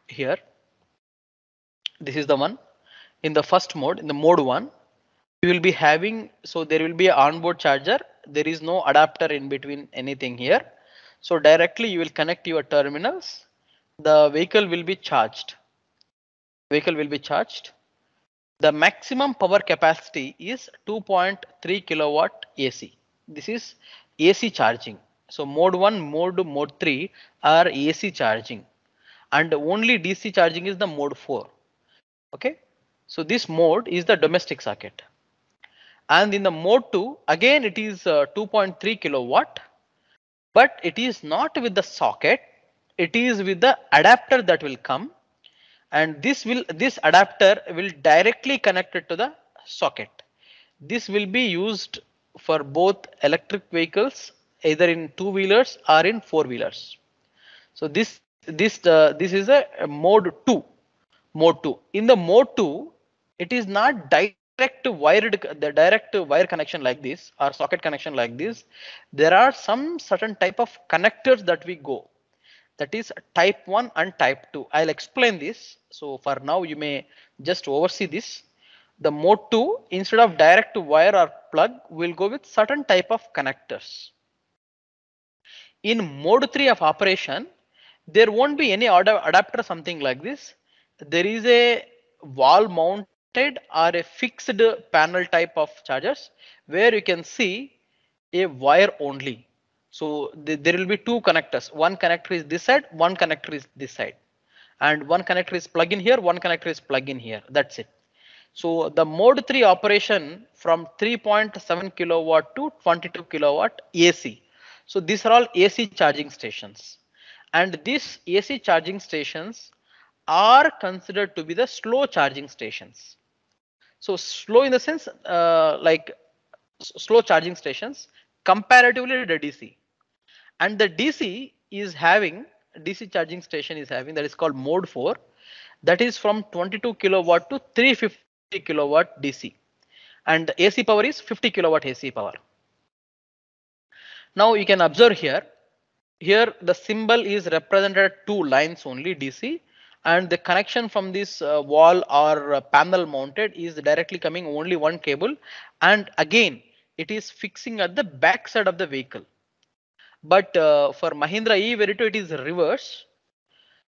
here. This is the one. In the first mode, in the mode 1, you will be having, so there will be an onboard charger. There is no adapter in between anything here. So directly you will connect your terminals. The vehicle will be charged. Vehicle will be charged. The maximum power capacity is 2.3 kilowatt AC. This is AC charging. So mode 1, mode 3 are AC charging, and only DC charging is the mode 4. Okay. So this mode is the domestic circuit. And in the mode 2, again it is 2.3 kilowatt, but it is not with the socket. It is with the adapter that will come, and this adapter will directly connect it to the socket. This will be used for both electric vehicles, either in two-wheelers or in four-wheelers. So this is a mode 2. Mode 2. In the mode 2, it is not direct wire connection like this or socket connection like this. There are some certain type of connectors that we go. That is type 1 and type 2. I'll explain this. So for now, you may just oversee this. The mode 2, instead of direct wire or plug, we'll go with certain type of connectors. In mode 3 of operation, there won't be any adapter, something like this. There is a wall mounted or a fixed panel type of chargers where you can see a wire only. So there will be two connectors. One connector is this side, one connector is this side, and one connector is plug in here, one connector is plug in here. That's it. So the mode 3 operation from 3.7 kilowatt to 22 kilowatt AC. So these are all AC charging stations, and these AC charging stations are considered to be the slow charging stations. So slow in the sense like slow charging stations comparatively to the DC. And the DC charging station is having, that is called mode 4, that is from 22 kilowatt to 350 kilowatt DC, and the AC power is 50 kilowatt AC power. Now you can observe here the symbol is represented two lines only DC, and the connection from this wall or panel mounted is directly coming only one cable, and again it is fixing at the back side of the vehicle. But for Mahindra e-Verito, it is reverse.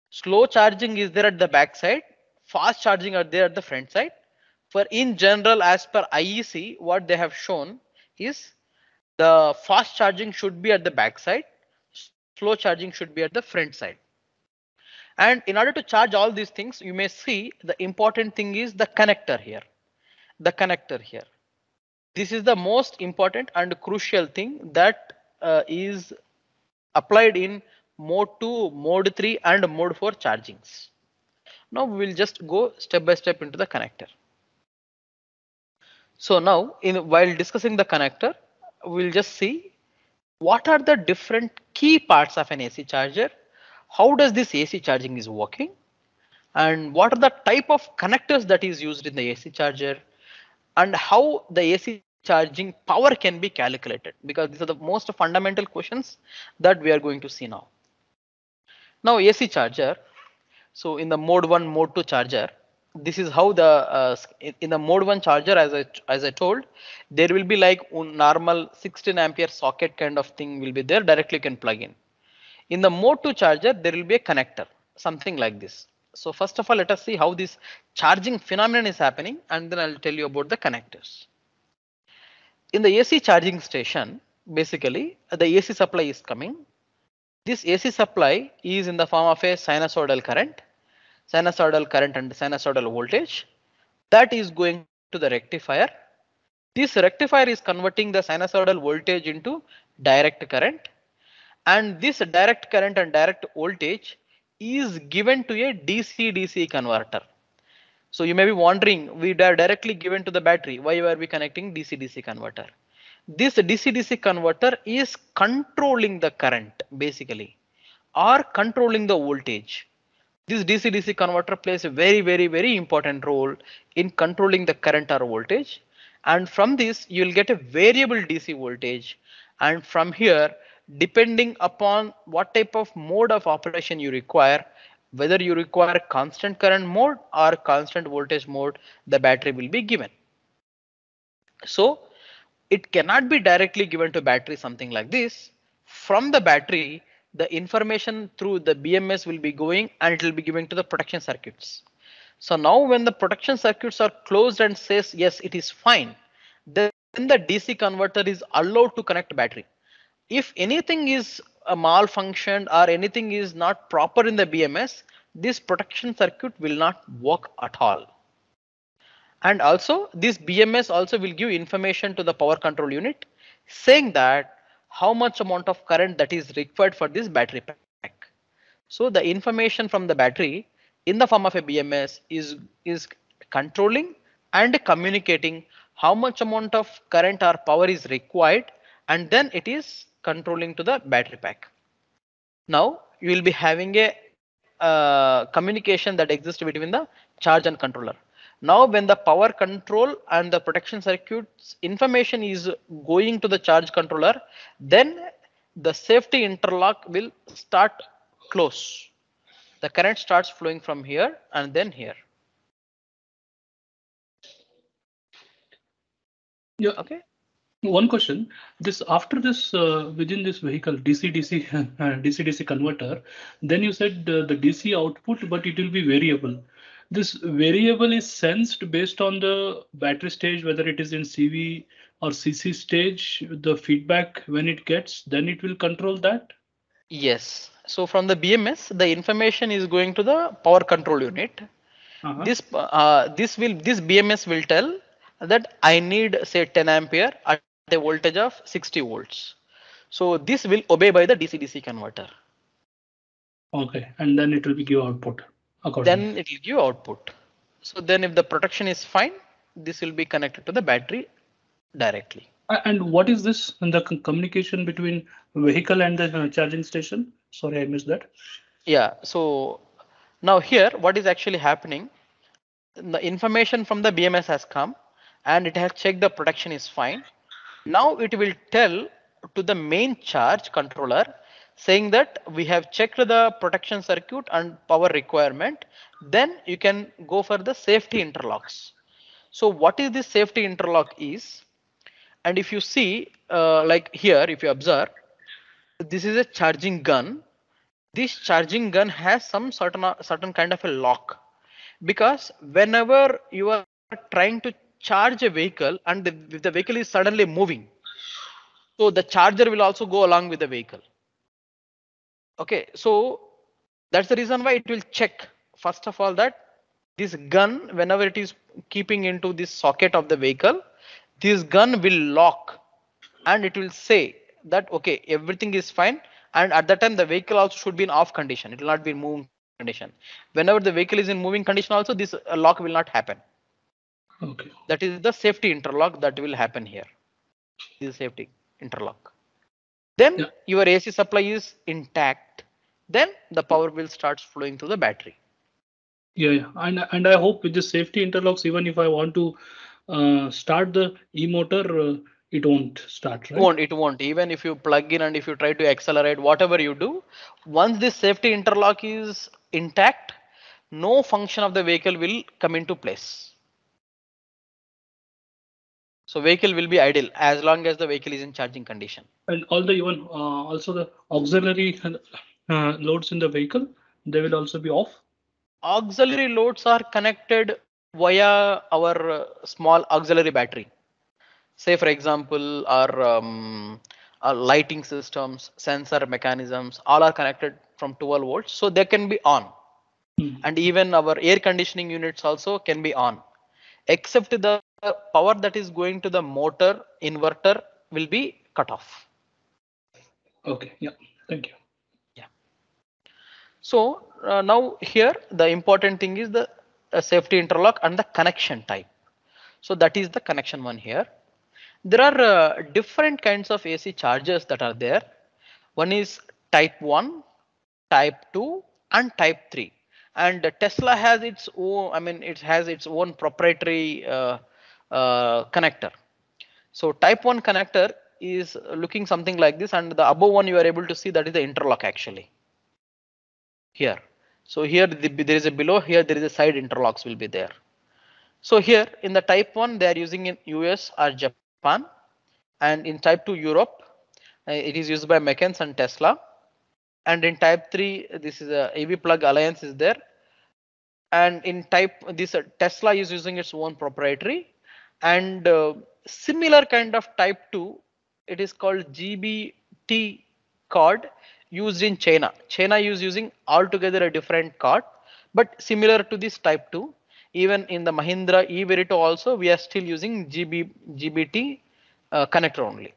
Slow charging is there at the back side, fast charging are there at the front side. For in general, as per IEC, what they have shown is the fast charging should be at the back side, slow charging should be at the front side. And in order to charge all these things, you may see the important thing is the connector here. The connector here. This is the most important and crucial thing that is applied in mode 2, mode 3 and mode 4 chargings. Now we will just go step by step into the connector. So now while discussing the connector, we'll just see what are the different key parts of an AC charger, how does this AC charging is working, and what are the type of connectors that is used in the AC charger, and how the AC charging power can be calculated, because these are the most fundamental questions that we are going to see now. Now AC charger. So in the mode 1, mode 2 charger, this is how the in the mode 1 charger, as I told, there will be like normal 16 ampere socket kind of thing will be there, directly you can plug in. In the mode 2 charger, there will be a connector, something like this. So first of all, let us see how this charging phenomenon is happening, and then I'll tell you about the connectors. In the AC charging station, basically the AC supply is coming. This AC supply is in the form of a sinusoidal current and sinusoidal voltage that is going to the rectifier. This rectifier is converting the sinusoidal voltage into direct current, and this direct current and direct voltage is given to a DC-DC converter. So you may be wondering, we are directly given to the battery, why are we connecting DC-DC converter? This DC-DC converter is controlling the current basically, or controlling the voltage. This DC-DC converter plays a very important role in controlling the current or voltage, and from this you will get a variable DC voltage, and from here, depending upon what type of mode of operation you require, Whether you require constant current mode or constant voltage mode, the battery will be given. So it cannot be directly given to battery something like this. From the battery, the information through the BMS will be going and it will be given to the protection circuits. So now when the protection circuits are closed and says yes, it is fine, then the DC converter is allowed to connect battery. If anything is a malfunction or anything is not proper in the BMS, this protection circuit will not work at all. And also this BMS also will give information to the power control unit saying that how much amount of current that is required for this battery pack. So the information from the battery in the form of a BMS is controlling and communicating how much amount of current or power is required, and then it is controlling to the battery pack. Now you will be having a communication that exists between the charge and controller. Now when the power control and the protection circuits information is going to the charge controller, then the safety interlock will start close. The current starts flowing from here and then here. Yeah. Okay. One question: this after this within this vehicle DC-DC DC-DC converter, then you said the DC output, but it will be variable. This variable is sensed based on the battery stage, whether it is in CV or CC stage. The feedback when it gets, then it will control that. Yes. So from the BMS, the information is going to the power control unit. Uh-huh. This BMS will tell that I need say 10 ampere at a voltage of 60 volts. So this will obey by the DC-DC converter. Okay, and then it will be give output accordingly. Then it will give output. So then if the protection is fine, this will be connected to the battery directly. And what is this in the communication between vehicle and the charging station? Sorry, I missed that. Yeah. So now here, what is actually happening? The information from the BMS has come and it has checked the protection is fine. Now it will tell to the main charge controller saying that we have checked the protection circuit and power requirement. Then you can go for the safety interlocks. So what is this safety interlock is? And if you see like here, if you observe, this is a charging gun. This charging gun has some certain kind of a lock, because whenever you are trying to charge a vehicle and if the vehicle is suddenly moving, so the charger will also go along with the vehicle. Okay, so that's the reason why it will check first of all that this gun, whenever it is keeping into this socket of the vehicle, this gun will lock and it will say that okay, everything is fine, and at that time the vehicle also should be in off condition, it will not be in moving condition. Whenever the vehicle is in moving condition also, this lock will not happen. Okay. That is the safety interlock that will happen here. This is safety interlock. Then Yeah. your AC supply is intact, then the power will start flowing through the battery. Yeah. And I hope with the safety interlocks, even if I want to start the e-motor, it won't start, right? It won't. Even if you plug in and if you try to accelerate, whatever you do, once this safety interlock is intact, no function of the vehicle will come into place. So vehicle will be idle as long as the vehicle is in charging condition. And all the even also the auxiliary loads in the vehicle, they will also be off. Auxiliary loads are connected via our small auxiliary battery. Say for example, our lighting systems, sensor mechanisms, all are connected from 12 volts, so they can be on. And even our air conditioning units also can be on, except the power that is going to the motor inverter will be cut off. Okay. Yeah. Thank you. Yeah. So now here the important thing is the safety interlock and the connection type. So that is the connection one here. There are different kinds of AC chargers that are there. One is type 1, type 2 and type 3. And Tesla has its own, I mean, it has its own proprietary connector. So type 1 connector is looking something like this, and the above one you are able to see that is the interlock actually here. So here there is a below, here there is a side interlocks will be there. So here in the type 1 they are using in US or Japan, and in type 2 Europe it is used by Meckens and Tesla, and in type 3 this is a AV plug alliance is there, and in type this Tesla is using its own proprietary, and similar kind of type 2 it is called GBT card used in China. China is using altogether a different card, but similar to this type 2. Even in the Mahindra e-Verito also we are still using GBT connector only.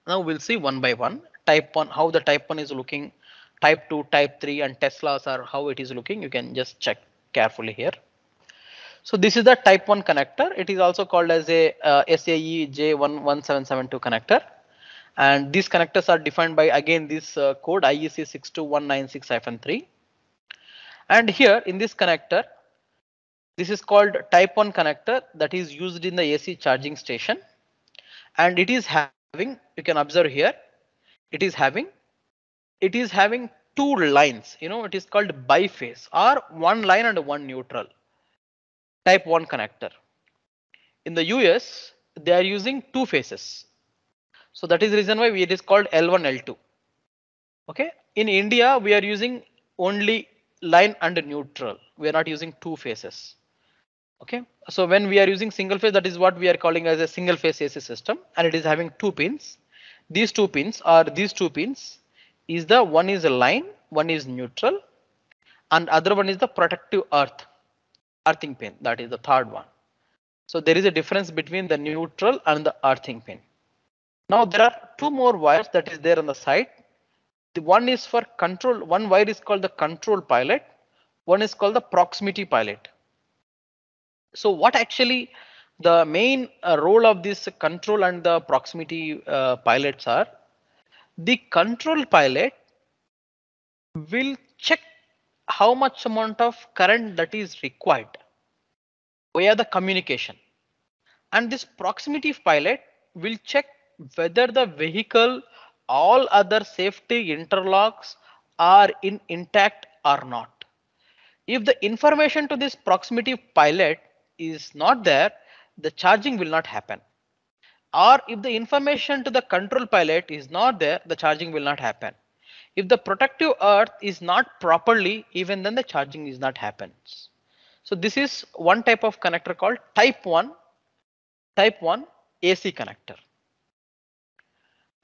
Now we'll see one by one. Type 1, how the type 1 is looking, type 2, type 3 and Teslas are how it is looking. You can just check carefully here. So this is the type 1 connector. It is also called as a SAE J11772 connector. And these connectors are defined by again this code IEC 62196-3. And here in this connector, this is called type 1 connector that is used in the AC charging station. And it is having, you can observe here, it is having two lines, it is called biphase or one line and one neutral. Type 1 connector. In the US, they are using two phases. So that is the reason why it is called L1, L2. Okay. In India, we are using only line and neutral. We are not using two phases. Okay. So when we are using single phase, that is what we are calling as a single phase AC system, and it is having two pins. These two pins is the one is a line, one is neutral, and other one is the protective earthing pin. That is the third one. So there is a difference between the neutral and the earthing pin. Now there are two more wires that is there on the side. The one is for control. One wire is called the control pilot. One is called the proximity pilot. So what actually the main role of this control and the proximity pilots are? The control pilot will check how much amount of current that is required via the communication, and this proximity pilot will check whether the vehicle, all other safety interlocks are intact or not. If the information to this proximity pilot is not there, the charging will not happen. Or if the information to the control pilot is not there, the charging will not happen. If the protective earth is not properly, even then the charging is not happens. So this is one type of connector called type 1 AC connector.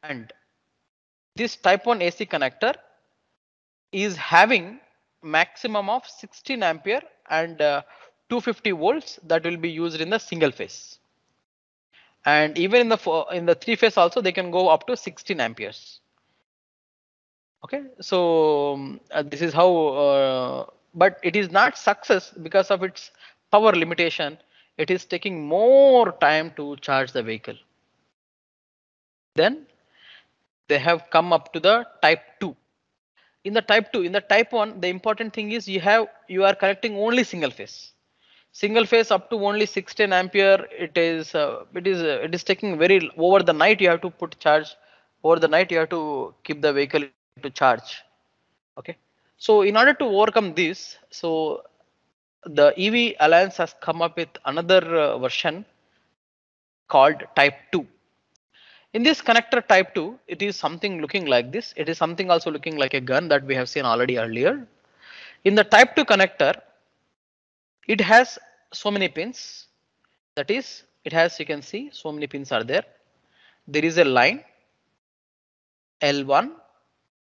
And this type 1 AC connector is having maximum of 16 ampere and 250 volts that will be used in the single phase. And even in the three phase also they can go up to 16 amperes. Okay, so this is how, but it is not success because of its power limitation. It is taking more time to charge the vehicle. Then they have come up to the type 2. In the type 1, the important thing is you are connecting only single phase. Single phase up to only 16 ampere. It is taking very over the night. You have to put charge over the night. You have to keep the vehicle to charge. Okay. So in order to overcome this, so the EV Alliance has come up with another version called type 2. In this connector type 2, it is something looking like this. It is something also looking like a gun that we have seen already earlier. In the type 2 connector, it has so many pins. That is, it has, you can see, so many pins are there. There is a line L1,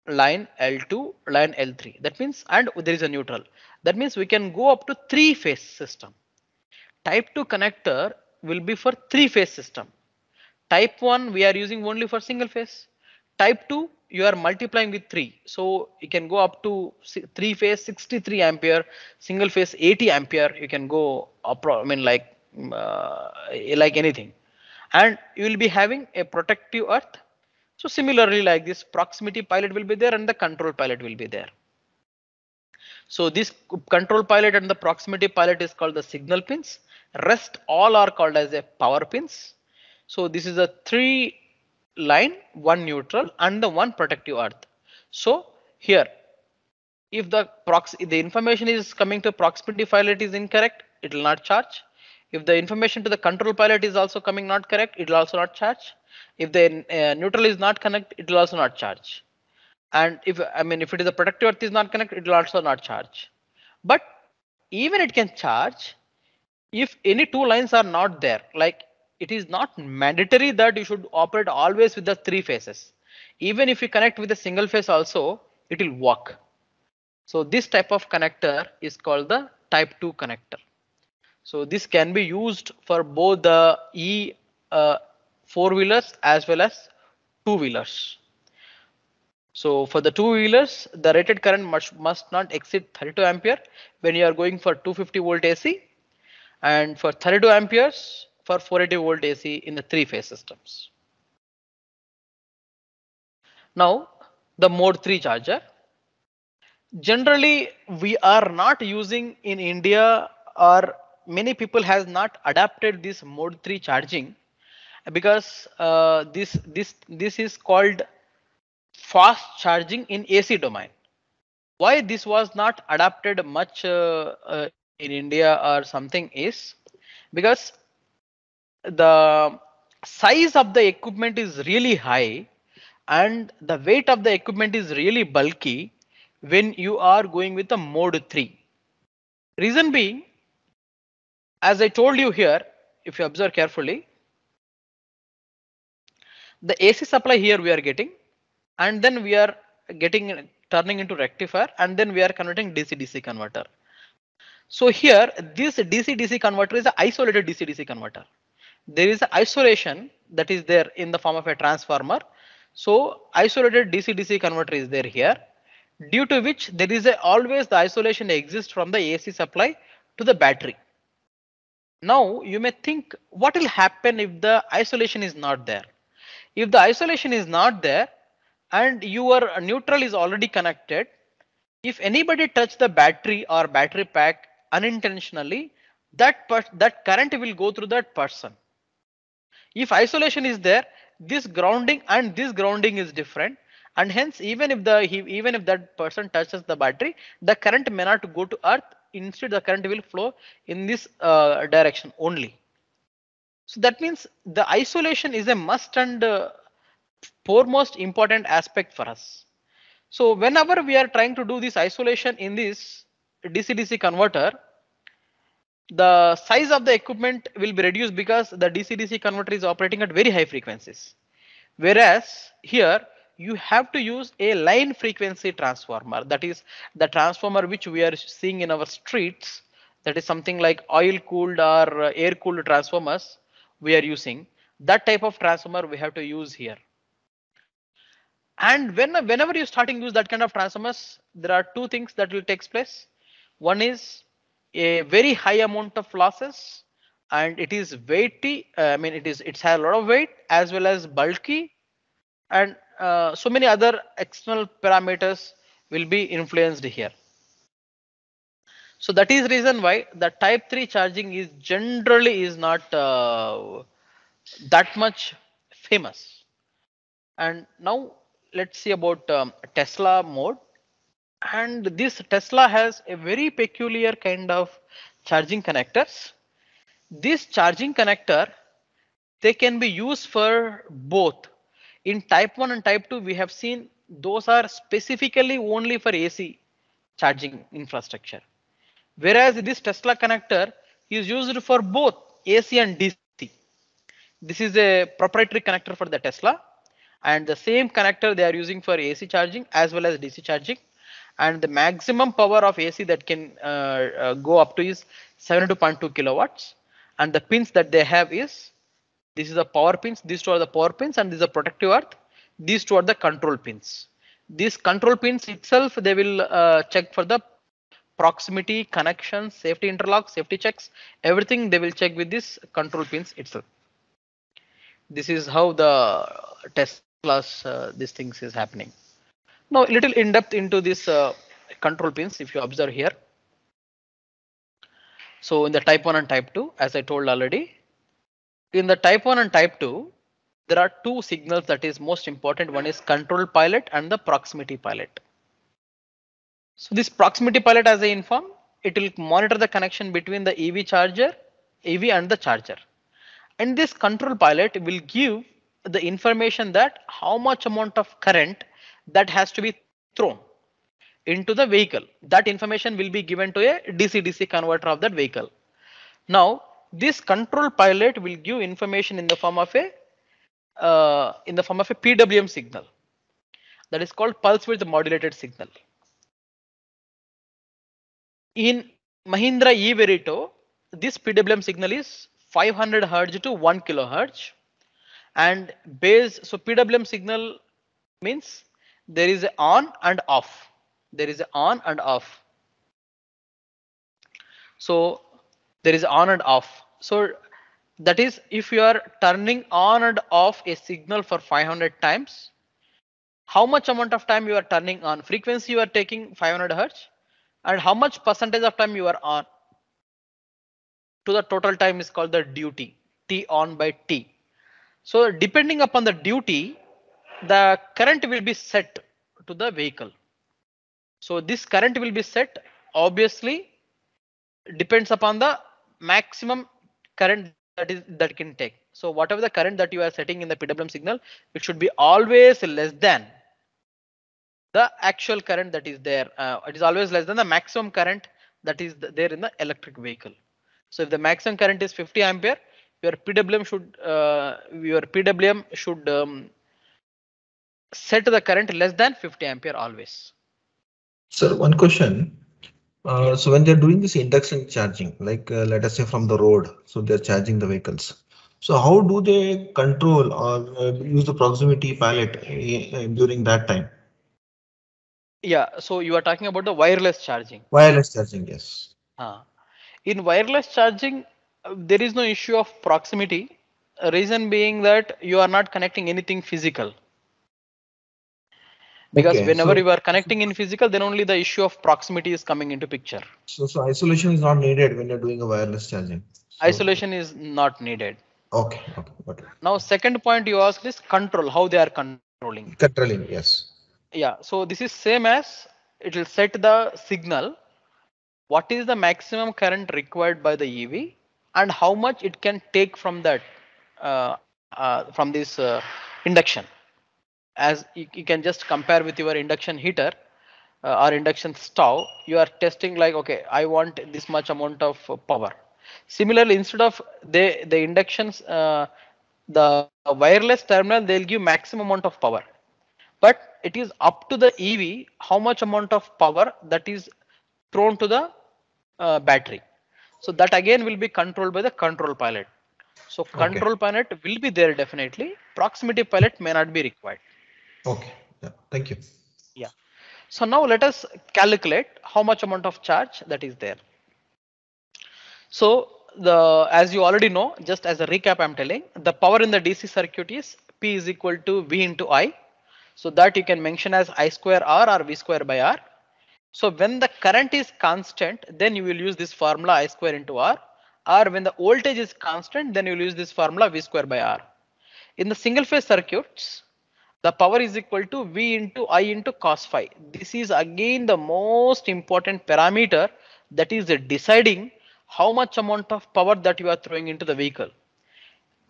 line L2, line L3. That means, and there is a neutral. That means we can go up to 3-phase system. Type 2 connector will be for 3-phase system. Type 1 we are using only for single phase. Type 2 you are multiplying with 3. So you can go up to 3-phase 63 ampere, single phase 80 ampere. You can go up, I mean like anything. And you will be having a protective earth. So similarly like this proximity pilot will be there and the control pilot will be there. So this control pilot and the proximity pilot is called the signal pins. Rest all are called as a power pins. So this is a 3 line, 1 neutral and the 1 protective earth. So here if the information is coming to proximity pilot is incorrect, it will not charge. If the information to the control pilot is also coming not correct, it will also not charge. If the neutral is not connect, it will also not charge. And if it is a protective earth is not connected, it will also not charge. But even it can charge if any two lines are not there. Like, it is not mandatory that you should operate always with the three phases. Even if you connect with a single phase also, it will work. So this type of connector is called the type 2 connector. So this can be used for both the four-wheelers as well as two-wheelers. So for the two-wheelers, the rated current must not exceed 32 ampere when you are going for 250 volt AC, and for 32 amperes for 480 volt AC in the three-phase systems. Now the mode 3 charger. Generally, we are not using in India, or many people has not adapted this mode 3 charging, because this is called fast charging in AC domain. Why this was not adapted much in India or something is because the size of the equipment is really high and the weight of the equipment is really bulky when you are going with the mode 3. Reason being, as I told you here, if you observe carefully, the AC supply here we are getting, and then we are getting turning into rectifier, and then we are converting DC-DC converter. So here this DC-DC converter is an isolated DC-DC converter. There is an isolation that is there in the form of a transformer. So isolated DC-DC converter is there here, due to which there is always the isolation exists from the AC supply to the battery. Now you may think, what will happen if the isolation is not there? If the isolation is not there and your neutral is already connected, if anybody touch the battery or battery pack unintentionally, that current will go through that person. If isolation is there, this grounding and this grounding is different, and hence even if that person touches the battery, the current may not go to earth. Instead, the current will flow in this direction only. So that means the isolation is a must and foremost important aspect for us. So whenever we are trying to do this isolation in this DC-DC converter, the size of the equipment will be reduced because the DC-DC converter is operating at very high frequencies. Whereas here you have to use a line frequency transformer, that is the transformer which we are seeing in our streets, that is something like oil cooled or air cooled transformers we are using. That type of transformer we have to use here. And whenever you starting use that kind of transformers, there are two things that will take place. One is a very high amount of losses, and it is weighty. It's has a lot of weight as well as bulky, and so many other external parameters will be influenced here. So that is reason why the type 3 charging is generally is not that much famous. And now let's see about Tesla mode. And this Tesla has a very peculiar kind of charging connectors. This charging connector, they can be used for both. In type 1 and type 2, we have seen those are specifically only for AC charging infrastructure. Whereas this Tesla connector is used for both AC and DC. This is a proprietary connector for the Tesla, and the same connector they are using for AC charging as well as DC charging. And the maximum power of AC that can go up to is 72.2 kilowatts. And the pins that they have is, this is the power pins, these two are the power pins, and this is a protective earth. These two are the control pins. These control pins itself, they will check for the proximity, connections, safety interlock, safety checks, everything they will check with this control pins itself. This is how the Tesla's these things is happening. Now, a little in depth into this control pins, if you observe here. So in the type 1 and type 2, as I told already, in the type 1 and type 2, there are two signals that is most important. One is control pilot and the proximity pilot. So this proximity pilot, as I informed, it will monitor the connection between the EV and the charger. And this control pilot will give the information that how much amount of current that has to be thrown into the vehicle. That information will be given to a DC-DC converter of that vehicle. Now, this control pilot will give information in the form of a PWM signal, that is called pulse width modulated signal. In Mahindra e-Verito, this PWM signal is 500 Hz to 1 kHz, and so PWM signal means there is a on and off. There is a on and off. So there is on and off. So that is, if you are turning on and off a signal for 500 times, how much amount of time you are turning on? Frequency you are taking 500 Hz, and how much percentage of time you are on to the total time is called the duty, T on by T. So depending upon the duty, the current will be set to the vehicle. So this current will be set, obviously depends upon the maximum current that can take. So whatever the current that you are setting in the PWM signal, it should be always less than the actual current that is there. It is always less than the maximum current that is there in the electric vehicle. So if the maximum current is 50 ampere, your PWM should set the current less than 50 ampere always. Sir, one question. So when they're doing this induction charging, like let us say from the road, so they're charging the vehicles. So how do they control or use the proximity pilot during that time? Yeah, so you are talking about the wireless charging. Wireless charging, yes. In wireless charging, there is no issue of proximity. Reason being that you are not connecting anything physical. Because whenever you are connecting in physical, then only the issue of proximity is coming into picture. So isolation is not needed when you're doing a wireless charging. So, isolation is not needed. Okay, got it. Now, second point you asked is control, how they are controlling. Controlling, yes. Yeah, so this is same as it will set the signal. What is the maximum current required by the EV and how much it can take from that from this induction. As you can just compare with your induction heater or induction stove, you are testing like, okay, I want this much amount of power. Similarly, instead of the inductions, the wireless terminal, they'll give maximum amount of power, but it is up to the EV how much amount of power that is thrown to the battery. So that again will be controlled by the control pilot. So control pilot will be there definitely. Proximity pilot may not be required. Okay, yeah, thank you. Yeah. So now let us calculate how much amount of charge that is there. So as you already know, just as a recap, I'm telling the power in the DC circuit is P is equal to V into I. So that you can mention as I square R or V square by R. So when the current is constant, then you will use this formula I square into R. Or when the voltage is constant, then you will use this formula V square by R. In the single phase circuits, the power is equal to V into I into cos phi. This is again the most important parameter that is deciding how much amount of power that you are throwing into the vehicle.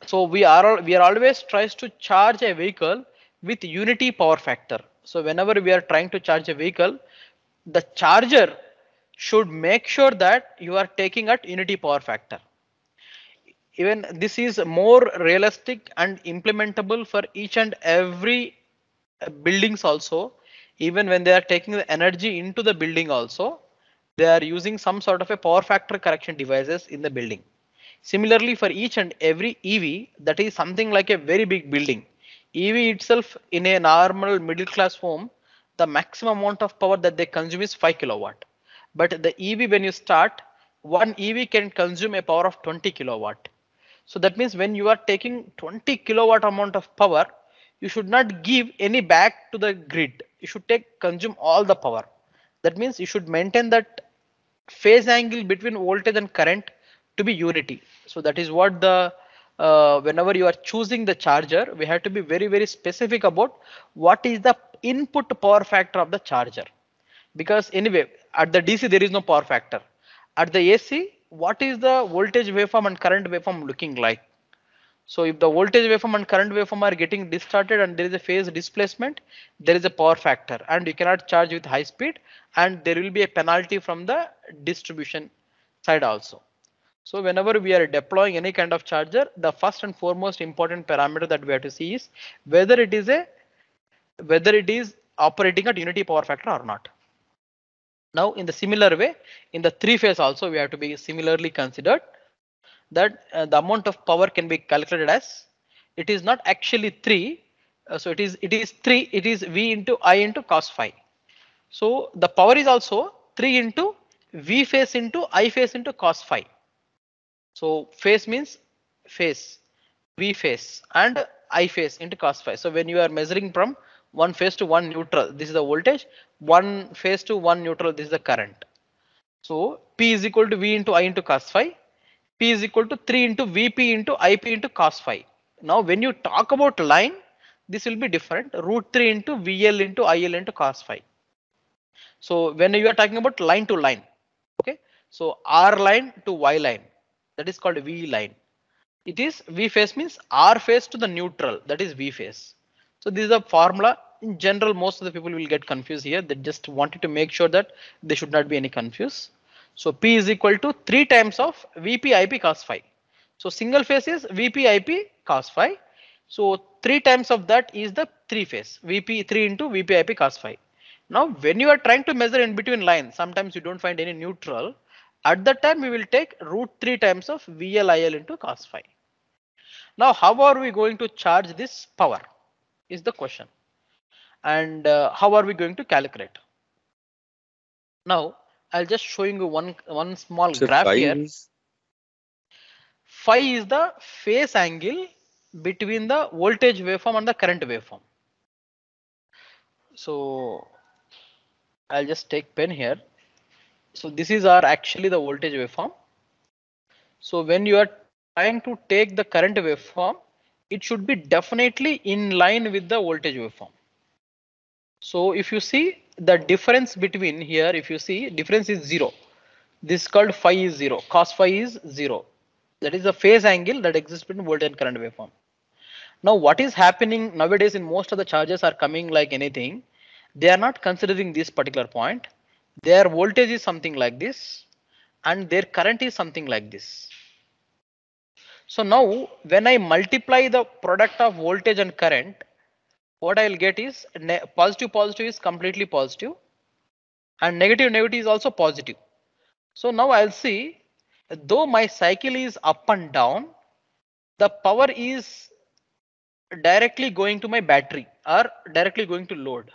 So we are always tries to charge a vehicle with unity power factor. So whenever we are trying to charge a vehicle, the charger should make sure that you are taking at unity power factor. Even this is more realistic and implementable for each and every buildings also. Even when they are taking the energy into the building also, they are using some sort of a power factor correction devices in the building. Similarly, for each and every EV, that is something like a very big building. EV itself in a normal middle class home, the maximum amount of power that they consume is 5 kilowatt. But the EV, when you start, one EV can consume a power of 20 kilowatt. So that means when you are taking 20 kilowatt amount of power, you should not give any back to the grid. You should consume all the power. That means you should maintain that phase angle between voltage and current to be unity. So that is what the whenever you are choosing the charger, we have to be very specific about what is the input power factor of the charger. because anyway at the DC there is no power factor. At the AC, what is the voltage waveform and current waveform looking like? So if the voltage waveform and current waveform are getting distorted and there is a phase displacement, there is a power factor and you cannot charge with high speed, and there will be a penalty from the distribution side also. So whenever we are deploying any kind of charger, the first and foremost important parameter that we have to see is whether it is operating at unity power factor or not. Now in the similar way, in the three phase also we have to be similarly considered that the amount of power can be calculated as, it is not actually 3, so it is 3, it is V into I into cos phi. So the power is also 3 into V phase into I phase into cos phi. So phase means phase, V phase and I phase into cos phi. So when you are measuring from one phase to one neutral, this is the voltage, one phase to one neutral, this is the current. So P is equal to V into I into cos phi. P is equal to 3 into Vp into Ip into cos phi. Now when you talk about line, this will be different, root 3 into VL into IL into cos phi. So when you are talking about line to line, okay, so R line to Y line, that is called V line. It is V phase means R phase to the neutral, that is V phase. So this is a formula. In general, most of the people will get confused here. They just wanted to make sure that there should not be any confuse. So P is equal to 3 times of Vp Ip cos phi. So single phase is Vp Ip cos phi. So 3 times of that is the 3 phase, Vp 3 into Vp Ip cos phi. Now when you are trying to measure in between lines, sometimes you don't find any neutral. At that time we will take root 3 times of VLIL into cos phi. Now how are we going to charge this power is the question, and how are we going to calculate? Now I'll just showing you one small So graph phi here. is Phi is the phase angle between the voltage waveform and the current waveform. So I'll just take pen here. So this is actually the voltage waveform. So when you are trying to take the current waveform, it should be definitely in line with the voltage waveform. So if you see the difference between here, if you see difference is 0. This is called phi is 0, cos phi is 0. That is the phase angle that exists between voltage and current waveform. Now what is happening nowadays in most of the charges are coming like anything. They are not considering this particular point. Their voltage is something like this and their current is something like this. So now when I multiply the product of voltage and current, what I will get is positive is completely positive and negative is also positive. So now I'll see, though my cycle is up and down, the power is directly going to my battery or directly going to load.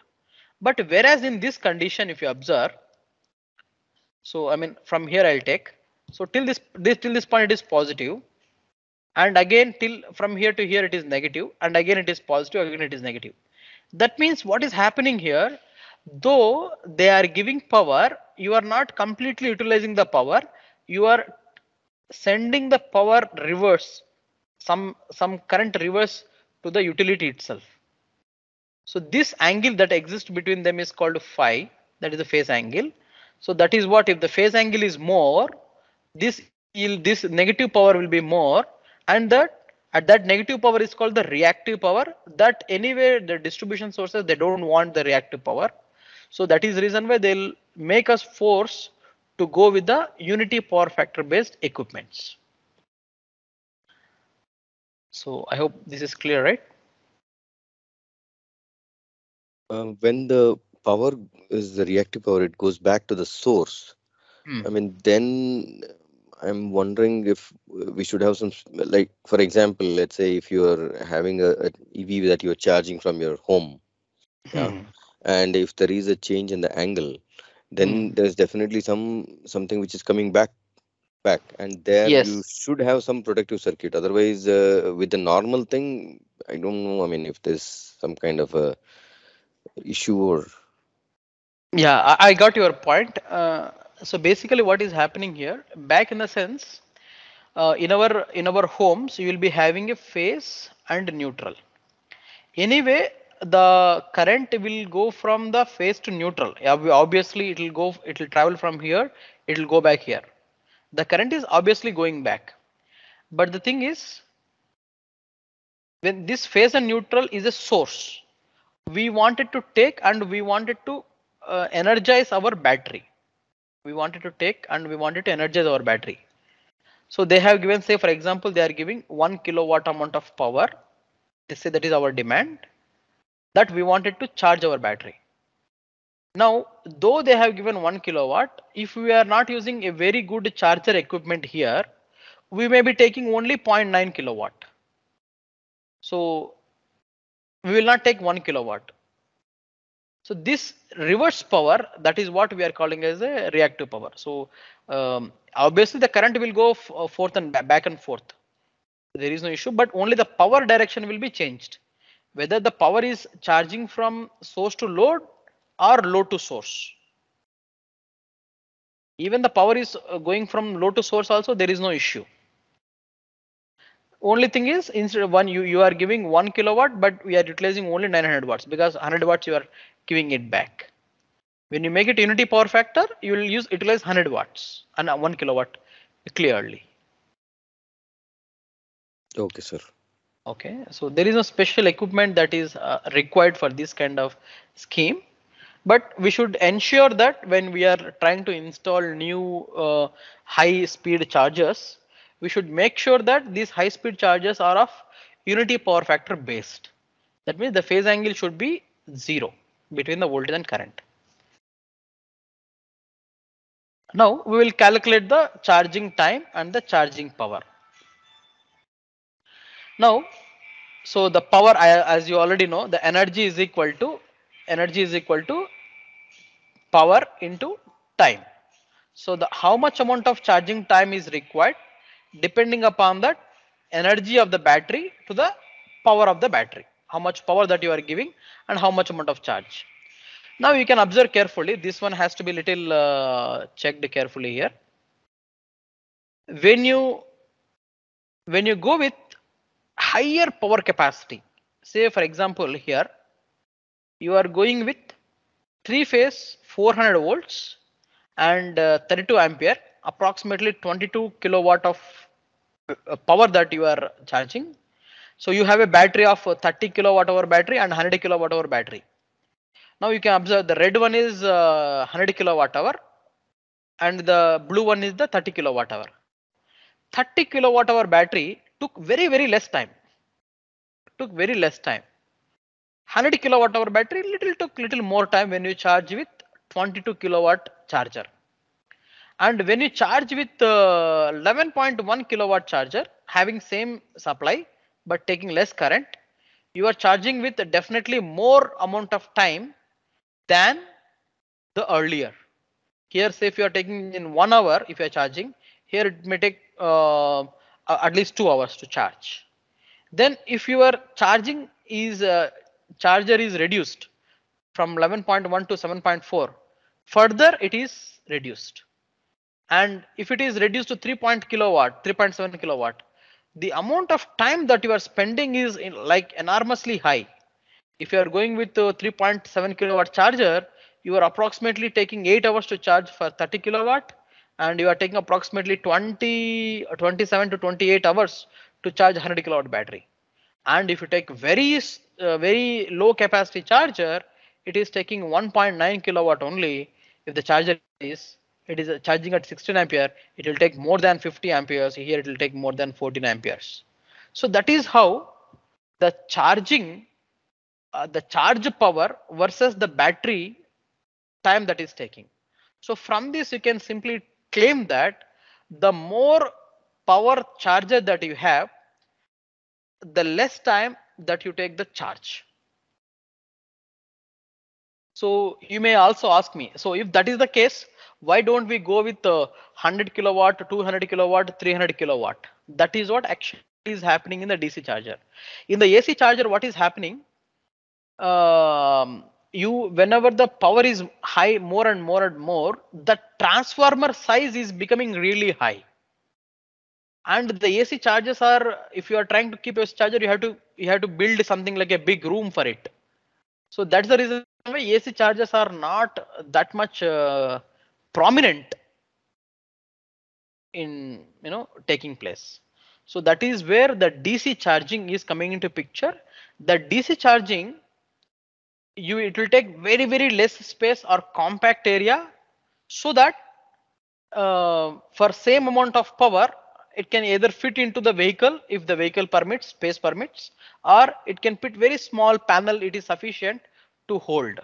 But whereas in this condition, if you observe, so I mean from here I'll take, so till this point it is positive, and again till from here to here it is negative, and again it is positive, again it is negative. That means what is happening here, though they are giving power, you are not completely utilizing the power, you are sending the power reverse, some current reverse to the utility itself. So this angle that exists between them is called phi, that is the phase angle. So that is what, if the phase angle is more, this negative power will be more, and that negative power is called the reactive power. That anyway the distribution sources, they don't want the reactive power. So that is the reason why they'll make us force to go with the unity power factor based equipments. So I hope this is clear, right? when the power is the reactive power, it goes back to the source. I mean, then I'm wondering if we should have some, like, for example, let's say if you're having a EV that you're charging from your home, yeah, and if there is a change in the angle, then there's definitely something which is coming back, and there you Yes. should have some protective circuit. Otherwise, with the normal thing, I don't know. I mean, if there's some kind of a issue or Yeah, I got your point. So basically what is happening here, back in the sense, in our homes, you will be having a phase and neutral. Anyway, the current will go from the phase to neutral. Obviously, it will travel from here, it will go back here. The current is obviously going back. But the thing is, when this phase and neutral is a source, we wanted to take and we wanted to energize our battery. We wanted to take and we wanted to energize our battery. So they have given, say for example, they are giving 1 kilowatt amount of power. They say that is our demand, that we wanted to charge our battery. Now, though they have given 1 kilowatt, if we are not using a very good charger equipment here, we may be taking only 0.9 kilowatt. So we will not take 1 kilowatt. So this reverse power, that is what we are calling as a reactive power. So obviously the current will go forth and back and forth. There is no issue, but only the power direction will be changed. Whether the power is charging from source to load or load to source. Even the power is going from load to source also, there is no issue. Only thing is, instead of you are giving 1 kilowatt, but we are utilizing only 900 watts because 100 watts you are giving it back. When you make it unity power factor, you will utilize 100 watts and 1 kilowatt clearly. Okay, sir. Okay, so there is no special equipment that is required for this kind of scheme, but we should ensure that when we are trying to install new high speed chargers, we should make sure that these high speed chargers are of unity power factor based. That means the phase angle should be 0 between the voltage and current. Now we will calculate the charging time and the charging power. Now, so the power, as you already know, the energy is equal to power into time. So the how much amount of charging time is required depending upon the energy of the battery to the power of the battery. How much power that you are giving and how much amount of charge. Now you can observe carefully. This one has to be little checked carefully here. When you go with higher power capacity, say for example here, you are going with 3-phase 400 volts and 32 ampere, approximately 22 kilowatt of power that you are charging. So you have a battery of 30 kilowatt hour battery and 100 kilowatt hour battery. Now you can observe the red one is 100 kilowatt hour and the blue one is the 30 kilowatt hour. 30 kilowatt hour battery took very less time. 100 kilowatt hour battery took little more time when you charge with 22 kilowatt charger. And when you charge with 11.1 kilowatt charger having same supply but taking less current, you are charging with definitely more amount of time than the earlier. Here, say if you are taking in 1 hour, if you are charging, here it may take at least 2 hours to charge. Then if your charging is charger is reduced from 11.1 to 7.4, further it is reduced. And if it is reduced to 3.7 kilowatt, the amount of time that you are spending is like enormously high. If you are going with 3.7 kilowatt charger, you are approximately taking 8 hours to charge for 30 kilowatt and you are taking approximately 27 to 28 hours to charge 100 kilowatt battery. And if you take very low capacity charger, it is taking 1.9 kilowatt only. If the charger is charging at 16 ampere, it will take more than 50 amperes. Here it will take more than 14 amperes. So that is how the charging, the charge power versus the battery time that is taking. So from this you can simply claim that the more power charger that you have, the less time that you take the charge. So you may also ask me, so if that is the case, why don't we go with 100 kilowatt, 200 kilowatt, 300 kilowatt? That is what actually is happening in the DC charger. In the AC charger, what is happening? Whenever the power is high, more and more, the transformer size is becoming really high. And the AC chargers are, if you are trying to keep a charger, you have to build something like a big room for it. So that's the reason why AC chargers are not that much prominent in taking place. So that is where the DC charging is coming into picture. The DC charging, it will take very less space or compact area, so that for same amount of power it can either fit into the vehicle if the vehicle permits, space permits, or it can fit very small panel, it is sufficient to hold.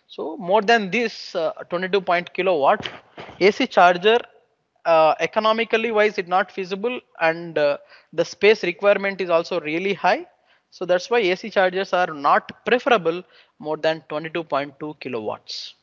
So more than this 22 kilowatt AC charger, economically wise it's not feasible, and the space requirement is also really high. So that's why AC chargers are not preferable more than 22.2 kilowatts.